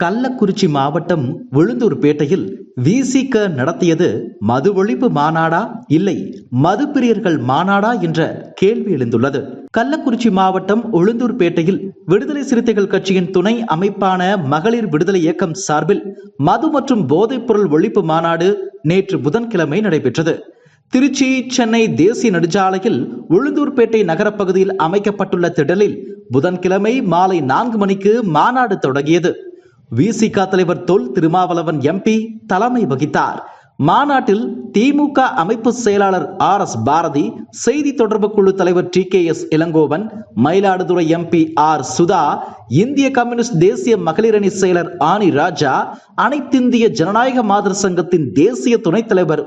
கள்ளக்குறிச்சி மாவட்டம் உளுந்தூர்பேட்டையில் விசிக நடத்தியது மது ஒழிப்பு மாநாடா இல்லை மதுப்பிரியர்கள் மாநாடா என்ற கேள்வி எழுந்துள்ளது. கள்ளக்குறிச்சி மாவட்டம் உளுந்தூர்பேட்டையில் விடுதலை சிறுத்தைகள் கட்சியின் துணை அமைப்பான மகளிர் விடுதலை இயக்கம் சார்பில் மது மற்றும் போதைப் பொருள் ஒழிப்பு மாநாடு நேற்று புதன்கிழமை நடைபெற்றது. திருச்சி சென்னை தேசிய நெடுஞ்சாலையில் உளுந்தூர்பேட்டை நகர பகுதியில் அமைக்கப்பட்டுள்ள திடலில் புதன்கிழமை மாலை 4 மணிக்கு மாநாடு தொடங்கியது. விசிக தலைவர் தொல் திருமாவளவன் எம்பி தலைமை வகித்தார். மாநாட்டில் திமுக அமைப்பு செயலாளர் RS பாரதி, செய்தி தொடர்பு குழு தலைவர் TKS Elangovan, Mayiladuthurai MP R Sudha, இந்திய கம்யூனிஸ்ட் தேசிய மகளிர் அணி செயலர் ஆனி ராஜா, அனைத்திந்திய ஜனநாயக மாதர் சங்கத்தின் தேசிய துணைத் தலைவர்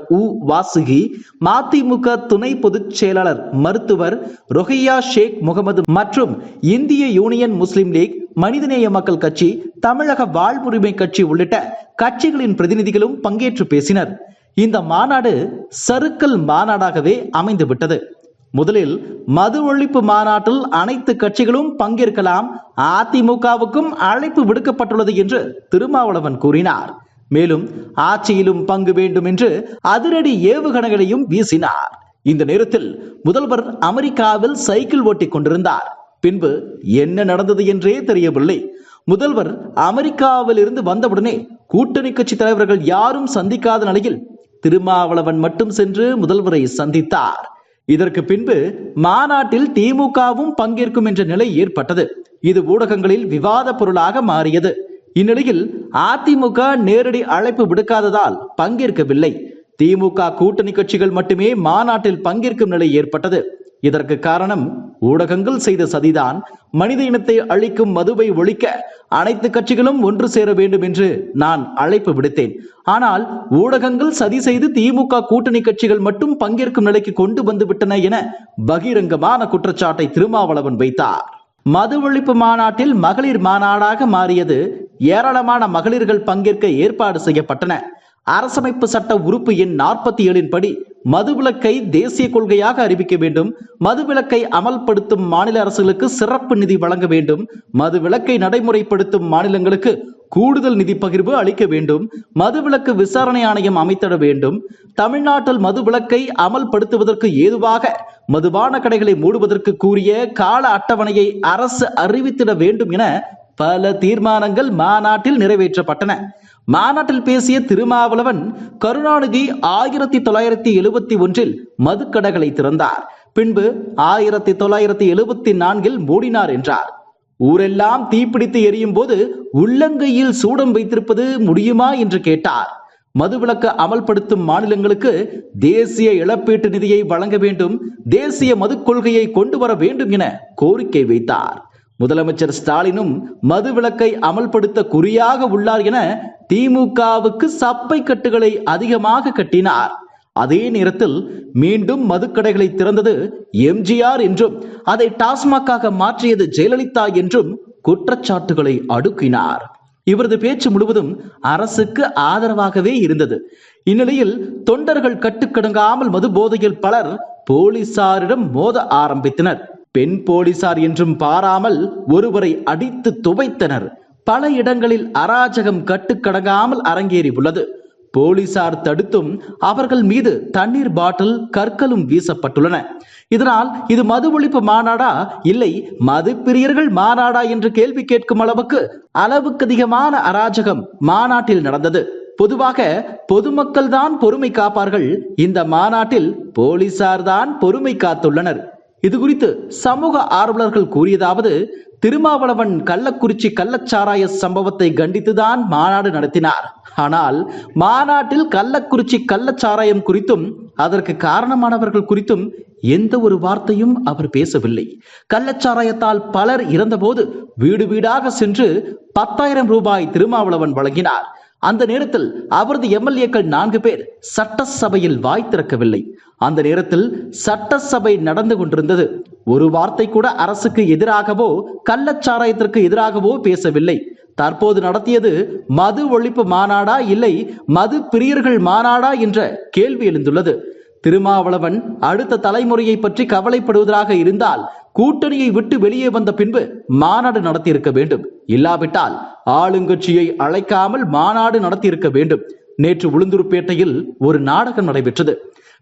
வாசுகி, மதிமுக துணை பொதுச் செயலாளர் மருத்துவர் ரொஹையா ஷேக் முகமது மற்றும் இந்திய யூனியன் முஸ்லிம் லீக், மனிதநேய மக்கள் கட்சி, தமிழக வாழ்வுரிமை கட்சி உள்ளிட்ட கட்சிகளின் பிரதிநிதிகளும் பங்கேற்று பேசினர். இந்த மாநாடு சறுக்கல் மாநாடாகவே அமைந்துவிட்டது. முதலில் மது ஒழிப்பு மாநாட்டில் அனைத்து கட்சிகளும் பங்கேற்கலாம், அதிமுகவுக்கும் அழைப்பு விடுக்கப்பட்டுள்ளது என்று திருமாவளவன் கூறினார். மேலும் ஆட்சியிலும் பங்கு வேண்டும் என்று அதிரடி ஏவுகணைகளையும் வீசினார். இந்த நேரத்தில் முதல்வர் அமெரிக்காவில் சைக்கிள் ஓட்டிக் கொண்டிருந்தார். பின்பு என்ன நடந்தது என்றே தெரியவில்லை. முதல்வர் அமெரிக்காவில் இருந்து வந்தவுடனே கூட்டணி கட்சி தலைவர்கள் யாரும் சந்திக்காத நிலையில் திருமாவளவன் மட்டும் சென்று முதல்வரை சந்தித்தார். இதற்கு பின்பு மாநாட்டில் திமுகவும் பங்கேற்கும் என்ற நிலை ஏற்பட்டது. இது ஊடகங்களில் விவாத பொருளாக மாறியது. இந்நிலையில் அதிமுக நேரடி அழைப்பு விடுக்காததால் பங்கேற்கவில்லை. திமுக கூட்டணி கட்சிகள் மட்டுமே மாநாட்டில் பங்கேற்கும் நிலை ஏற்பட்டது. இதற்கு காரணம் ஊடகங்கள் செய்த சதிதான். மனித இனத்தை அழிக்கும் மதுவை ஒழிக்க அனைத்து கட்சிகளும் ஒன்று சேர வேண்டும் என்று நான் அழைப்பு விடுத்தேன். ஆனால் ஊடகங்கள் சதி செய்து திமுக கூட்டணி கட்சிகள் மட்டும் பங்கேற்கும் நிலைக்கு கொண்டு வந்து விட்டன என பகிரங்கமான குற்றச்சாட்டை திருமாவளவன் வைத்தார். மது ஒழிப்பு மாநாட்டில் மகளிர் மாநாடாக மாறியது. ஏராளமான மகளிர்கள் பங்கேற்க ஏற்பாடு செய்யப்பட்டன. அரசமைப்பு சட்ட உறுப்பு எண் 47 படி மதுவிலக்கை தேசிய கொள்கையாக அறிவிக்க வேண்டும். மதுவிலக்கை அமல்படுத்தும் மாநில அரசுகளுக்கு சிறப்பு நிதி வழங்க வேண்டும். மதுவிலக்கை நடைமுறைப்படுத்தும் மாநிலங்களுக்கு கூடுதல் நிதி பகிர்வு அளிக்க வேண்டும். மதுவிலக்கு விசாரணை ஆணையம் அமைத்திட வேண்டும். தமிழ்நாட்டில் மதுவிலக்கை அமல்படுத்துவதற்கு ஏதுவாக மதுபான கடைகளை மூடுவதற்கு கூறிய கால அட்டவணையை அரசு அறிவித்திட வேண்டும் என பல தீர்மானங்கள் மாநாட்டில் நிறைவேற்றப்பட்டன. மாநாட்டில் பேசிய திருமாவளவன், கருணாநிதி 1971 மதுக்கடைகளை திறந்தார், பின்பு 1974 மூடினார் என்றார். ஊரெல்லாம் தீப்பிடித்து எரியும் போது உள்ளங்கையில் சூடம் வைத்திருப்பது முடியுமா என்று கேட்டார். மதுவிலக்கு அமல்படுத்தும் மாநிலங்களுக்கு தேசிய இழப்பீட்டு நிதியை வழங்க வேண்டும், தேசிய மது கொள்கையை கொண்டு வர வேண்டும் என கோரிக்கை வைத்தார். முதலமைச்சர் ஸ்டாலினும் மதுவிலக்கை அமல்படுத்த குறியாக உள்ளார் என திமுகவுக்கு சப்பை கட்டுகளை அதிகமாக கட்டினார். அதே நேரத்தில் மீண்டும் மதுக்கடைகளை திறந்தது எம்ஜிஆர் என்றும் அதை டாஸ்மாகாக மாற்றியது ஜெயலலிதா என்றும் குற்றச்சாட்டுகளை அடுக்கினார். இவரது பேச்சு முழுவதும் அரசுக்கு ஆதரவாகவே இருந்தது. இந்நிலையில் தொண்டர்கள் கட்டுக்கடங்காமல் மது போதையில் பலர் போலீசாரிடம் மோத ஆரம்பித்தனர். பெண் போலீசார் என்றும் பாராமல் ஒருவரை அடித்து துவைத்தனர். பல இடங்களில் அராஜகம் கட்டுக்கடங்காமல் அரங்கேறி உள்ளது. போலீசார் தடுத்தும் அவர்கள் மீது தண்ணீர் பாட்டில், கற்களும் வீசப்பட்டுள்ளன. இதனால் இது மது ஒழிப்பு மாநாடா இல்லை மது பிரியர்கள் மாநாடா என்று கேள்வி கேட்கும் அளவுக்கு அதிகமான அராஜகம் மாநாட்டில் நடந்தது. பொதுவாக பொதுமக்கள் தான் பொறுமை காப்பார்கள். இந்த மாநாட்டில் போலீசார் தான் பொறுமை காத்துள்ளனர். இது குறித்து சமூக ஆர்வலர்கள் கூறியதாவது, திருமாவளவன் கள்ளக்குறிச்சி கள்ளச்சாராய சம்பவத்தை கண்டித்துதான் மாநாடு நடத்தினார். ஆனால் மாநாட்டில் கள்ளக்குறிச்சி கள்ளச்சாராயம் குறித்தும் அதற்கு காரணமானவர்கள் குறித்தும் எந்த ஒரு வார்த்தையும் அவர் பேசவில்லை. கள்ளச்சாராயத்தால் பலர் இறந்தபோது வீடு வீடாக சென்று 10,000 ரூபாய் திருமாவளவன் வழங்கினார். அந்த நேரத்தில் அவரது MLAக்கள் 4 பேர் சட்டசபையில் வாய் திறக்கவில்லை. அந்த நேரத்தில் சட்டசபை நடந்து கொண்டிருந்தது. ஒரு வார்த்தை கூட அரசுக்கு எதிராகவோ கள்ளச்சாராயத்திற்கு எதிராகவோ பேசவில்லை. தற்போது நடத்தியது மது ஒழிப்பு மாநாடா இல்லை மது பிரியர்கள் மாநாடா என்ற கேள்வி எழுந்துள்ளது. திருமாவளவன் அடுத்த தலைமுறையை பற்றி கவலைப்படுவதாக இருந்தால் கூட்டணியை விட்டு வெளியே வந்த பின்பு மாநாடு நடத்தியிருக்க வேண்டும். இல்லாவிட்டால் ஆளுங்கட்சியை அழைக்காமல் மாநாடு நடத்தியிருக்க வேண்டும். நேற்று உளுந்தூர்பேட்டையில் ஒரு நாடகம் நடைபெற்றது.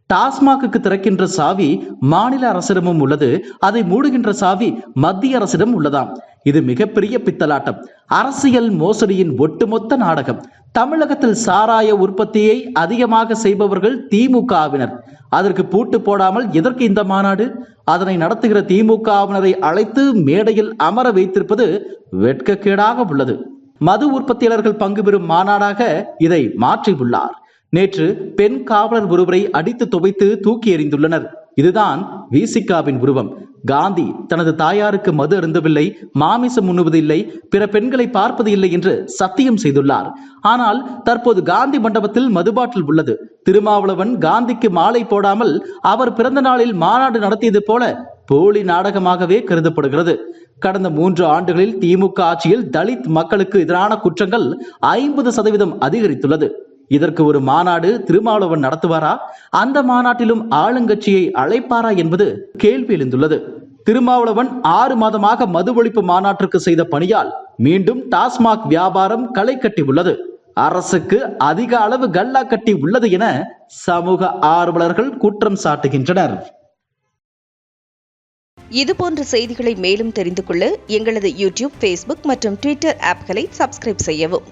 டாஸ்மாகுக்கு திறக்கின்ற சாவி மாநில அரசிடமும் உள்ளது, அதை மூடுகின்ற சாவி மத்திய அரசிடம் உள்ளதாம். இது மிகப்பெரிய பித்தலாட்டம், அரசியல் மோசடியின் ஒட்டுமொத்த நாடகம். தமிழகத்தில் சாராய உற்பத்தியை அதிகமாக செய்பவர்கள் திமுகவினர். அதற்கு பூட்டு போடாமல் எதற்கு இந்த மாநாடு? அதனை நடத்துகிற திமுகவினரை அழைத்து மேடையில் அமர வைத்திருப்பது வெட்கக்கேடாக உள்ளது. மது உற்பத்தியாளர்கள் பங்கு பெறும் மாநாடாக இதை மாற்றியுள்ளார். நேற்று பெண் காவலர் ஒருவரை அடித்து துவைத்து தூக்கி எறிந்துள்ளனர். இதுதான் விசிகாவின் உருவம். காந்தி தனது தாயாருக்கு மது அருந்தவில்லை, மாமிசம் உண்ணுவதில்லை, பிற பெண்களை பார்ப்பது இல்லை என்று சத்தியம் செய்துள்ளார். ஆனால் தற்போது காந்தி மண்டபத்தில் மதுபாட்டில் உள்ளது. திருமாவளவன் காந்திக்கு மாலை போடாமல் அவர் பிறந்த நாளில் மாநாடு நடத்தியது போல போலி நாடகமாகவே கருதப்படுகிறது. கடந்த 3 ஆண்டுகளில் திமுக ஆட்சியில் தலித் மக்களுக்கு எதிரான குற்றங்கள் 50% அதிகரித்துள்ளது. இதற்கு ஒரு மாநாடு திருமாவளவன் நடத்துவாரா? அந்த மாநாட்டிலும் ஆளுங்கட்சியை அழைப்பாரா என்பது கேள்வி எழுந்துள்ளது. திருமாவளவன் 6 மாதமாக மது ஒழிப்பு மாநாட்டிற்கு செய்த பணியால் மீண்டும் டாஸ்மாக் வியாபாரம் களை கட்டி உள்ளது. அரசுக்கு அதிக அளவு கல்லா கட்டி உள்ளது என சமூக ஆர்வலர்கள் குற்றம் சாட்டுகின்றனர். இதுபோன்ற செய்திகளை மேலும் தெரிந்து கொள்ள எங்களது யூடியூப், ஃபேஸ்புக் மற்றும் ட்விட்டர் ஆப்களை சப்ஸ்கிரைப் செய்யவும்.